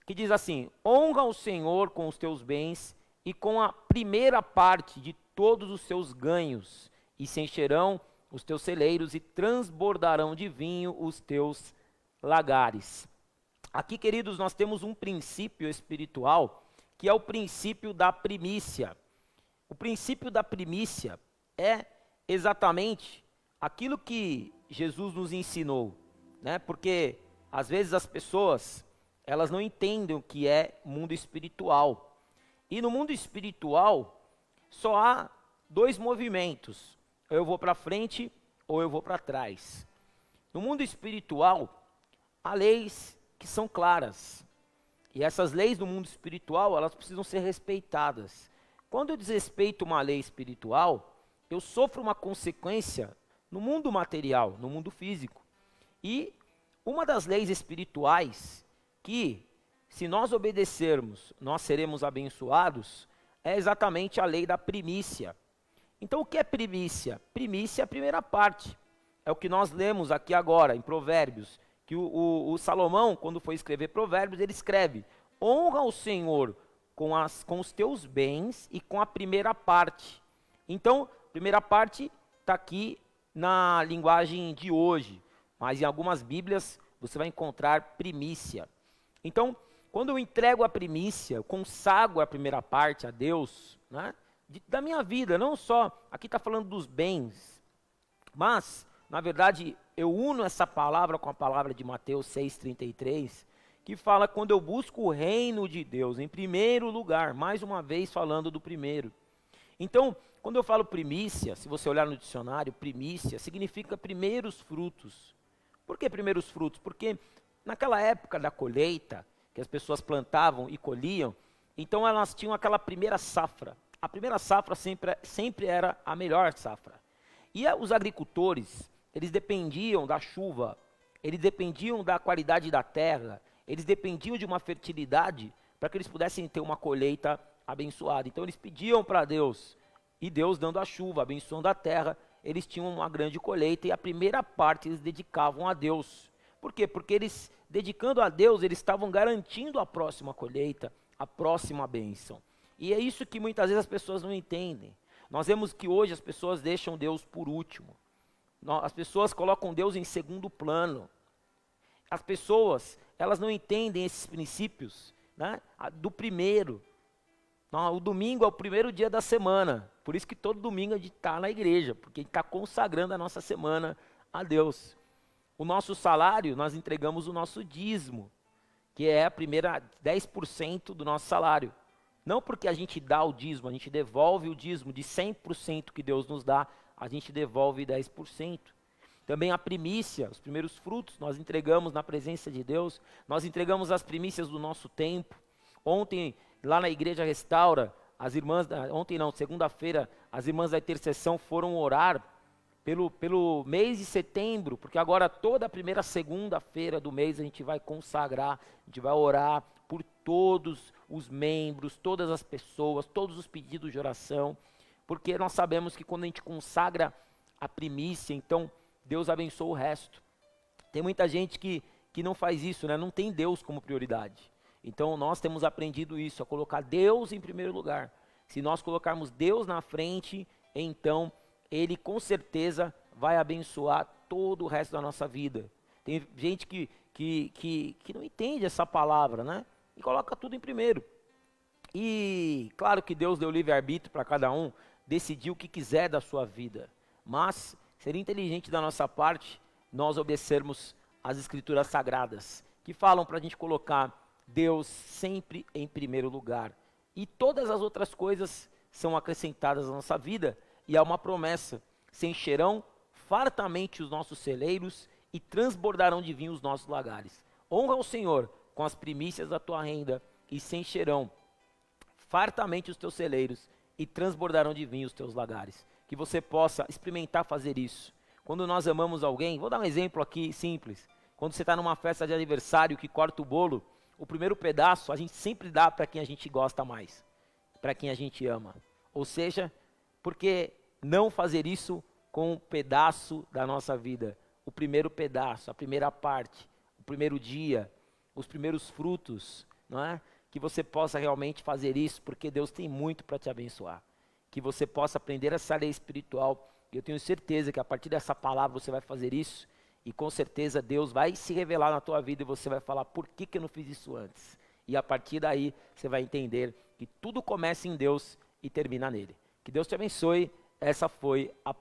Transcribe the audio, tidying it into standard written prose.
que diz assim: honra o Senhor com os teus bens e com a primeira parte de todos os seus ganhos, e se encherão os teus celeiros e transbordarão de vinho os teus lagares. Aqui, queridos, nós temos um princípio espiritual, que é o princípio da primícia. O princípio da primícia é exatamente aquilo que Jesus nos ensinou, né? Porque às vezes as pessoas, elas não entendem o que é mundo espiritual. E no mundo espiritual só há dois movimentos: ou eu vou para frente ou eu vou para trás. No mundo espiritual há leis que são claras. E essas leis do mundo espiritual, elas precisam ser respeitadas. Quando eu desrespeito uma lei espiritual, eu sofro uma consequência no mundo material, no mundo físico. E uma das leis espirituais que, se nós obedecermos, nós seremos abençoados, é exatamente a lei da primícia. Então, o que é primícia? Primícia é a primeira parte. É o que nós lemos aqui agora, em Provérbios, que o Salomão, quando foi escrever Provérbios, ele escreve: honra o Senhor com os teus bens e com a primeira parte. Então, primeira parte está aqui na linguagem de hoje, mas em algumas Bíblias você vai encontrar primícia. Então, quando eu entrego a primícia, eu consagro a primeira parte a Deus, né, da minha vida, não só, aqui está falando dos bens, mas, na verdade, eu uno essa palavra com a palavra de Mateus 6,33, que fala quando eu busco o reino de Deus em primeiro lugar, mais uma vez falando do primeiro. Então, quando eu falo primícia, se você olhar no dicionário, primícia significa primeiros frutos. Por que primeiros frutos? Porque naquela época da colheita, que as pessoas plantavam e colhiam, então elas tinham aquela primeira safra. A primeira safra sempre era a melhor safra. E os agricultores, eles dependiam da chuva, eles dependiam da qualidade da terra, eles dependiam de uma fertilidade para que eles pudessem ter uma colheita abençoada. Então eles pediam para Deus, e Deus dando a chuva, abençoando a terra, eles tinham uma grande colheita, e a primeira parte eles dedicavam a Deus. Por quê? Porque eles, dedicando a Deus, eles estavam garantindo a próxima colheita, a próxima bênção. E é isso que muitas vezes as pessoas não entendem. Nós vemos que hoje as pessoas deixam Deus por último. As pessoas colocam Deus em segundo plano. As pessoas, elas não entendem esses princípios, né, do primeiro. O domingo é o primeiro dia da semana, por isso que todo domingo a gente está na igreja, porque a gente está consagrando a nossa semana a Deus. O nosso salário, nós entregamos o nosso dízimo, que é a primeira 10% do nosso salário. Não porque a gente dá o dízimo, a gente devolve o dízimo de 100% que Deus nos dá, a gente devolve 10%. Também a primícia, os primeiros frutos, nós entregamos na presença de Deus, nós entregamos as primícias do nosso tempo. Ontem, lá na Igreja Restaura, segunda-feira, as irmãs da intercessão foram orar pelo mês de setembro, porque agora toda a primeira segunda-feira do mês a gente vai consagrar, a gente vai orar por todos os membros, todas as pessoas, todos os pedidos de oração, porque nós sabemos que quando a gente consagra a primícia, então Deus abençoa o resto. Tem muita gente que não faz isso, né? Não tem Deus como prioridade. Então nós temos aprendido isso, a colocar Deus em primeiro lugar. Se nós colocarmos Deus na frente, então Ele com certeza vai abençoar todo o resto da nossa vida. Tem gente que não entende essa palavra, né? E coloca tudo em primeiro. E claro que Deus deu livre-arbítrio para cada um decidir o que quiser da sua vida. Mas seria inteligente da nossa parte nós obedecermos as escrituras sagradas, que falam para a gente colocar Deus sempre em primeiro lugar. E todas as outras coisas são acrescentadas à nossa vida, e há uma promessa: se encherão fartamente os nossos celeiros e transbordarão de vinho os nossos lagares. Honra ao Senhor com as primícias da tua renda, e se encherão fartamente os teus celeiros e transbordarão de vinho os teus lagares. Que você possa experimentar fazer isso. Quando nós amamos alguém, vou dar um exemplo aqui simples. Quando você está numa festa de aniversário que corta o bolo, o primeiro pedaço a gente sempre dá para quem a gente gosta mais, para quem a gente ama. Ou seja, porque não fazer isso com um pedaço da nossa vida? O primeiro pedaço, a primeira parte, o primeiro dia, os primeiros frutos, não é? Que você possa realmente fazer isso, porque Deus tem muito para te abençoar. Que você possa aprender essa lei espiritual. Eu tenho certeza que a partir dessa palavra você vai fazer isso, e com certeza Deus vai se revelar na tua vida e você vai falar, por que que eu não fiz isso antes? E a partir daí você vai entender que tudo começa em Deus e termina nele. Que Deus te abençoe. Essa foi a palavra.